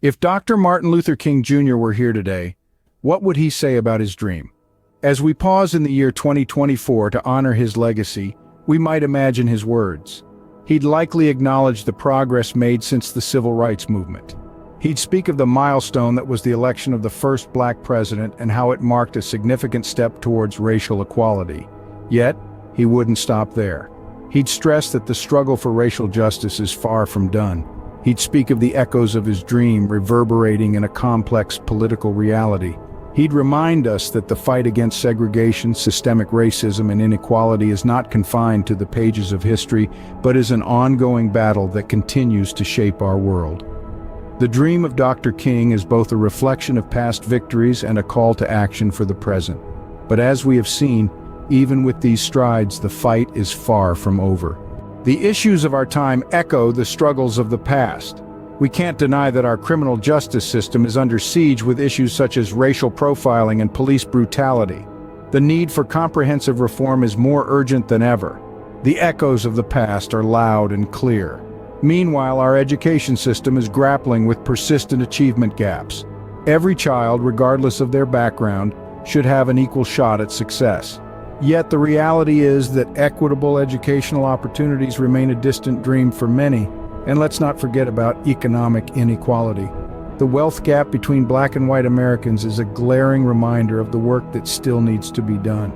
If Dr. Martin Luther King Jr. were here today, what would he say about his dream? As we pause in the year 2024 to honor his legacy, we might imagine his words. He'd likely acknowledge the progress made since the Civil Rights Movement. He'd speak of the milestone that was the election of the first black president and how it marked a significant step towards racial equality. Yet, he wouldn't stop there. He'd stress that the struggle for racial justice is far from done. He'd speak of the echoes of his dream reverberating in a complex political reality. He'd remind us that the fight against segregation, systemic racism, and inequality is not confined to the pages of history, but is an ongoing battle that continues to shape our world. The dream of Dr. King is both a reflection of past victories and a call to action for the present. But as we have seen, even with these strides, the fight is far from over. The issues of our time echo the struggles of the past. We can't deny that our criminal justice system is under siege with issues such as racial profiling and police brutality. The need for comprehensive reform is more urgent than ever. The echoes of the past are loud and clear. Meanwhile, our education system is grappling with persistent achievement gaps. Every child, regardless of their background, should have an equal shot at success. Yet the reality is that equitable educational opportunities remain a distant dream for many. And let's not forget about economic inequality. The wealth gap between black and white Americans is a glaring reminder of the work that still needs to be done.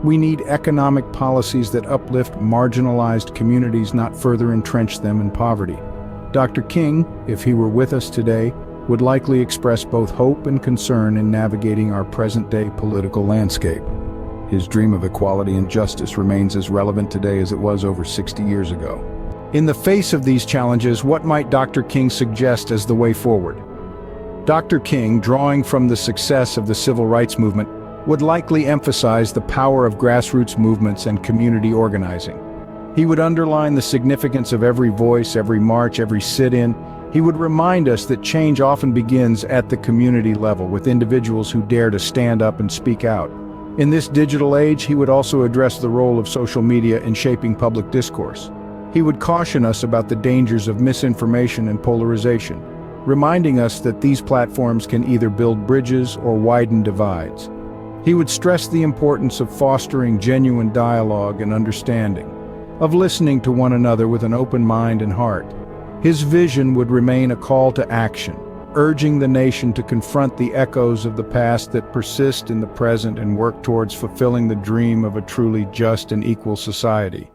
We need economic policies that uplift marginalized communities, not further entrench them in poverty. Dr. King, if he were with us today, would likely express both hope and concern in navigating our present-day political landscape. His dream of equality and justice remains as relevant today as it was over 60 years ago. In the face of these challenges, what might Dr. King suggest as the way forward? Dr. King, drawing from the success of the Civil Rights Movement, would likely emphasize the power of grassroots movements and community organizing. He would underline the significance of every voice, every march, every sit-in. He would remind us that change often begins at the community level, with individuals who dare to stand up and speak out. In this digital age, he would also address the role of social media in shaping public discourse. He would caution us about the dangers of misinformation and polarization, reminding us that these platforms can either build bridges or widen divides. He would stress the importance of fostering genuine dialogue and understanding, of listening to one another with an open mind and heart. His vision would remain a call to action, urging the nation to confront the echoes of the past that persist in the present and work towards fulfilling the dream of a truly just and equal society.